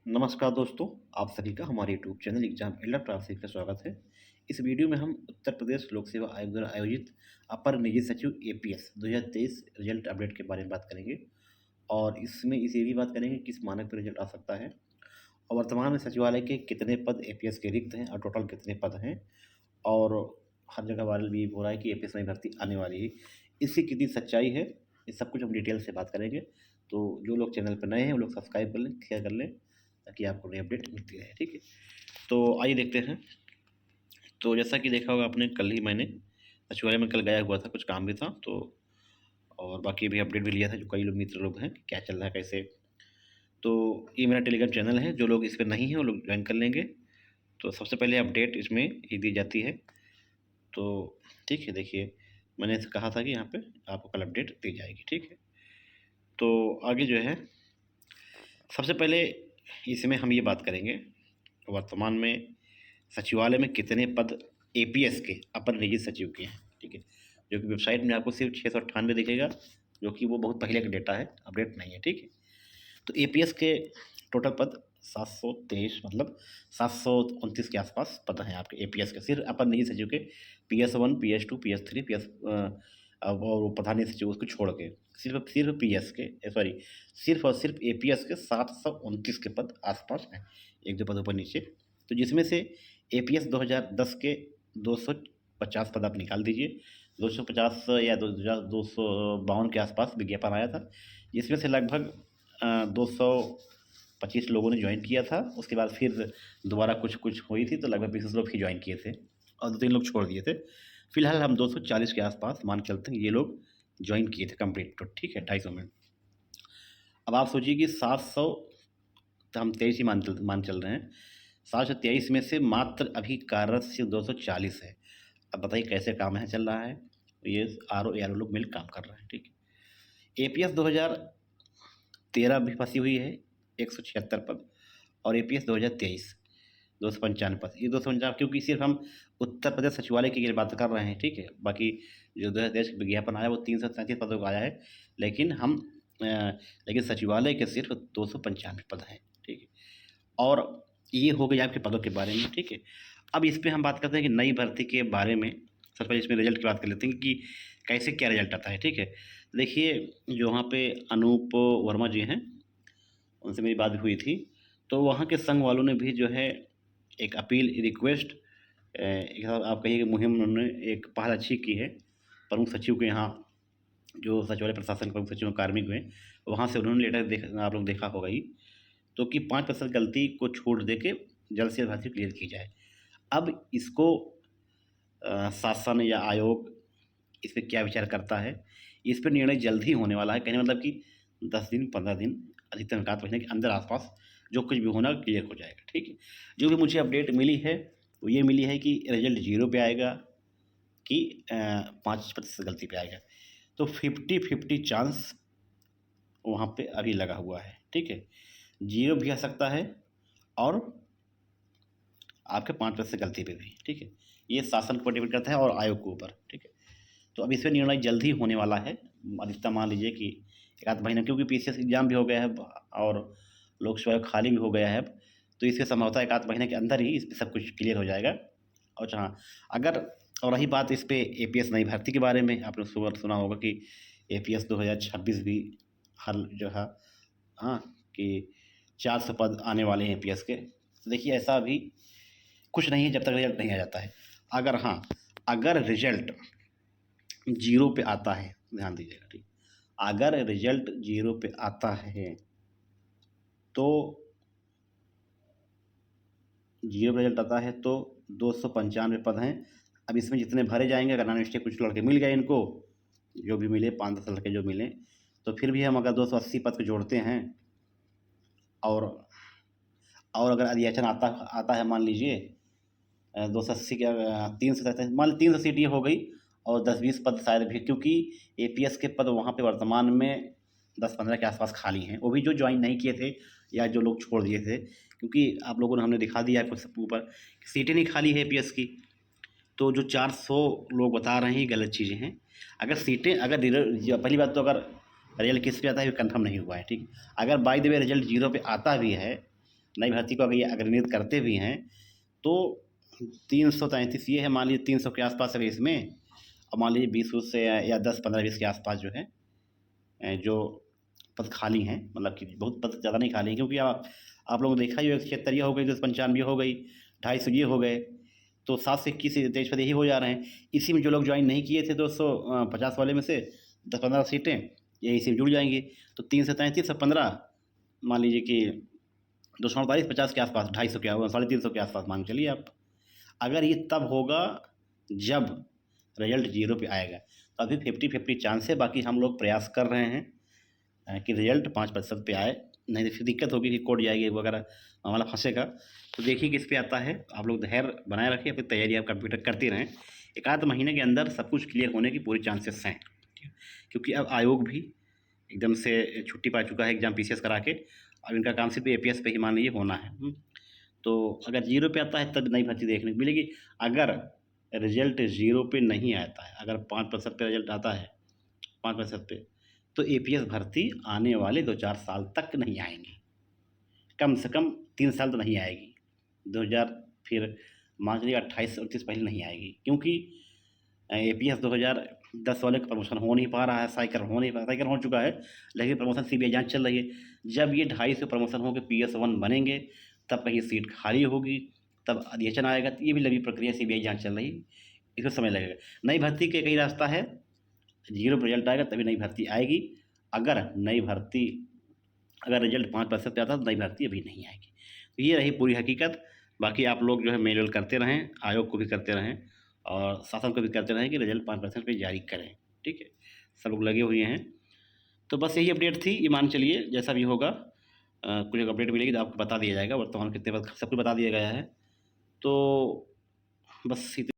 नमस्कार दोस्तों, आप सभी का हमारे YouTube channel exam Elder classes का स्वागत है। इस वीडियो में हम उत्तर प्रदेश लोक सेवा आयोग द्वारा आयोजित अपर निजी सचिव एपीएस 2023 रिजल्ट अपडेट के बारे में बात करेंगे और इसमें इसे भी बात करेंगे किस मानक पर रिजल्ट आ सकता है और वर्तमान में सचिवालय के कितने पद एपीएस के रिक्त हैं और टोटल कितने पद हैं और हर जगह वायरल भी हो रहा है कि एपीएस में भर्ती आने वाली है। इसकी कितनी सच्चाई है, इस सब कुछ हम डिटेल से बात करेंगे। तो जो लोग चैनल पर नए हैं वो लोग सब्सक्राइब कर लें, शेयर कर लें ताकि आपको नई अपडेट मिलती रहे। ठीक है, तो आइए देखते हैं। तो जैसा कि देखा होगा आपने, कल ही मैंने सचिवालय में कल गया हुआ था, कुछ काम भी था तो और बाकी भी अपडेट भी लिया था जो कई लोग मित्र लोग हैं कि क्या चल रहा है कैसे। तो ये मेरा टेलीग्राम चैनल है, जो लोग इस पर नहीं हैं वो लोग ज्वाइन कर लेंगे। तो सबसे पहले अपडेट इसमें ही दी जाती है। तो ठीक है, देखिए मैंने कहा था कि यहाँ पे आपको कल अपडेट दी जाएगी। ठीक है, तो आगे जो है सबसे पहले इसमें हम ये बात करेंगे वर्तमान में सचिवालय में कितने पद एपीएस के अपर निजी सचिव के हैं। ठीक है, जो कि वेबसाइट में आपको सिर्फ 698 दिखेगा, जो कि वो बहुत पहले का डेटा है, अपडेट नहीं है। ठीक है, तो एपीएस के टोटल पद 723 मतलब 729 के आसपास पद हैं आपके एपीएस के, सिर्फ अपर निजी सचिव के। PS1, PS2, PS3, और प्रधान सचिव उसको छोड़ के सिर्फ सिर्फ पीएस के सॉरी सिर्फ और सिर्फ एपीएस के 729 के पद आसपास हैं, एक दो पद ऊपर नीचे। तो जिसमें से एपीएस 2010 के 250 पद आप निकाल दीजिए, 250 या 252 के आसपास विज्ञापन आया था, जिसमें से लगभग 225 लोगों ने ज्वाइन किया था। उसके बाद फिर दोबारा कुछ कुछ हुई थी तो लगभग 20 लोग फिर ज्वाइन किए थे और 2-3 लोग छोड़ दिए थे। फिलहाल हम 240 के आसपास मान चलते हैं ये लोग ज्वाइन किए थे कंप्लीट। तो ठीक है, 250 में अब आप सोचिए कि 700, तो हम 23 ही मान चल रहे हैं, 723 में से मात्र अभी कार्यरत सिर्फ 240 है। अब बताइए कैसे काम है चल रहा है। ये आर ओ लोग मिल काम कर रहे हैं। ठीक है, एपीएस 2013 भी फंसी हुई है 176 पद, और एपीएस 2023 255 पद। ये 255 क्योंकि सिर्फ हम उत्तर प्रदेश सचिवालय की बात कर रहे हैं। ठीक है, बाकी जो 2023 विज्ञापन आया वो 337 पदों का आया है, लेकिन लेकिन सचिवालय के सिर्फ 295 पद हैं। ठीक है, और ये हो गई आपके पदों के बारे में। ठीक है, अब इस पे हम बात करते हैं कि नई भर्ती के बारे में। सबसे पहले इसमें रिजल्ट की बात कर लेते हैं कि कैसे क्या रिजल्ट आता है। ठीक है, देखिए जो वहाँ पे अनूप वर्मा जी हैं, उनसे मेरी बात भी हुई थी, तो वहाँ के संघ वालों ने भी जो है एक अपील रिक्वेस्ट, एक आप कहिए कि मुहिम उन्होंने एक पहल अच्छी की है। प्रमुख सचिव के यहाँ, जो सचिवालय प्रशासन प्रमुख सचिव कार्मिक हुए, वहाँ से उन्होंने लेटर आप लोग देखा होगा ही, तो कि 5% गलती को छोड़ दे के जल्द से जल्द भर्ती क्लियर की जाए। अब इसको शासन या आयोग इस पर क्या विचार करता है, इस पर निर्णय जल्द ही होने वाला है। कहने मतलब कि 10 दिन 15 दिन अधिकतम 1 महीने के अंदर आसपास जो कुछ भी होना क्लियर हो जाएगा। ठीक है, जो भी मुझे अपडेट मिली है वो ये मिली है कि रिजल्ट 0 पे आएगा कि 5% गलती पे आएगा। तो 50-50 चांस वहाँ पे अभी लगा हुआ है। ठीक है, 0 भी आ सकता है और आपके 5% गलती पे भी। ठीक है, ये शासन को डिपेंड करता है और आयोग के ऊपर। ठीक है, तो अब इस पर निर्णय जल्द ही होने वाला है। अधिकतम मान लीजिए कि 1 महीना, क्योंकि पीसीएस एग्जाम भी हो गया है और लोक सेवा खाली भी हो गया है अब, तो इसके संभवतः 1 महीने के अंदर ही इस पर सब कुछ क्लियर हो जाएगा। और जहाँ अगर और रही बात इस पर एपीएस नई भर्ती के बारे में, आपने सुना होगा कि एपीएस 2026 भी हर जगह, हाँ, कि 400 पद आने वाले हैं एपीएस के। तो देखिए ऐसा अभी कुछ नहीं है जब तक रिजल्ट नहीं आ जाता है। अगर हाँ, अगर रिजल्ट 0 पे आता है, ध्यान दीजिएगा। ठीक, अगर रिजल्ट 0 पे आता है तो 0 पे रिजल्ट आता है तो 295 पद हैं। अब इसमें जितने भरे जाएंगे, अगर नॉन स्टेट कुछ लड़के मिल गए इनको, जो भी मिले 5-10 लड़के जो मिले, तो फिर भी हम अगर 280 पद को जोड़ते हैं और अगर अधियाचन आता है, मान लीजिए 280 के 300 मान लीजिए 300 सीट ये हो गई, और 10-20 पद शायद भी, क्योंकि एपीएस के पद वहाँ पे वर्तमान में 10-15 के आसपास खाली हैं, वो भी जो ज्वाइन नहीं किए थे या जो लोग छोड़ दिए थे, क्योंकि आप लोगों ने हमने दिखा दिया है कुछ ऊपर सीटें नहीं खाली है एपीएस की। तो जो 400 लोग बता रहे हैं ये गलत चीज़ें हैं। अगर सीटें, अगर पहली बात तो अगर रिजल्ट किस पे आता है कन्फर्म नहीं हुआ है। ठीक, अगर बाय द वे रिजल्ट 0 पे आता भी है नई भर्ती को अगर ये अग्रणित करते भी हैं तो 333 ये है, मान लीजिए 300 के आसपास है इसमें, और मान लीजिए 20 से या 10-15-20 के आसपास जो है जो पद खाली हैं, मतलब कि बहुत पद ज़्यादा नहीं खाली हैं, क्योंकि आप लोगों ने देखा ही होगा, 76 ये हो गई, 295 हो गई, 250 ये हो गए, तो 7 से 21 23 पद यही हो जा रहे हैं। इसी में जो लोग ज्वाइन नहीं किए थे 250 वाले में से 10-15 सीटें ये इसी में जुड़ जाएंगी, तो 3 से 33 और 15, मान लीजिए कि 248 50 के आसपास, 250 के 350 के आसपास मान चलिए आप। अगर ये तब होगा जब रिजल्ट 0 पे आएगा, तो अभी 50-50 चांस है। बाकी हम लोग प्रयास कर रहे हैं कि रिजल्ट 5% पे आए, नहीं तो फिर दिक्कत होगी कि कोर्ट जाएगी वगैरह, मामला फंसेगा। तो देखिए किस पे आता है, आप लोग धैर्य बनाए रखिए, अपनी तैयारी आप कंप्यूटर करते रहें। 1 आध महीने के अंदर सब कुछ क्लियर होने की पूरी चांसेस हैं, क्योंकि अब आयोग भी एकदम से छुट्टी पा चुका है एग्ज़ाम पीसीएस करा के। अब इनका काम सिर्फ एपीएस पे ही मान लीजिए होना है। तो अगर 0 पे आता है तब नई भर्ती देखने को मिलेगी। अगर रिजल्ट 0 पे नहीं आता है, अगर 5% पे रिजल्ट आता है, 5% पे, तो एपीएस भर्ती आने वाले 2-4 साल तक नहीं आएंगी, कम से कम 3 साल तो नहीं आएगी। 2000 फिर मान लीजिए 28-29 पहले नहीं आएगी, क्योंकि एपीएस 2010 वाले का प्रमोशन हो नहीं पा रहा है, साइकर हो नहीं पा, साइकर हो चुका है, लेकिन प्रमोशन सीबीआई जांच चल रही है। जब ये 250 प्रमोशन होकर पीएस1 बनेंगे, तब कहीं सीट खाली होगी, तब अधिवेशन आएगा, तो ये भी लंबी प्रक्रिया, सीबीआई जांच चल रही है, इसमें समय लगेगा। नई भर्ती का एक ही रास्ता है, 0 पर रिजल्ट आएगा तभी नई भर्ती आएगी। अगर रिजल्ट 5% पे आता तो नई भर्ती अभी नहीं आएगी। तो ये रही पूरी हकीकत। बाकी आप लोग जो है मेल करते रहें, आयोग को भी करते रहें और शासन को भी करते रहें कि रिजल्ट 5% पे जारी करें, ठीक है। सब लोग लगे हुए हैं। तो बस यही अपडेट थी, ये मान चलिए जैसा भी होगा कुछ अपडेट मिलेगी तो आपको बता दिया जाएगा। वर्तमान कितने पद सब कुछ बता दिया गया है, तो बस इतने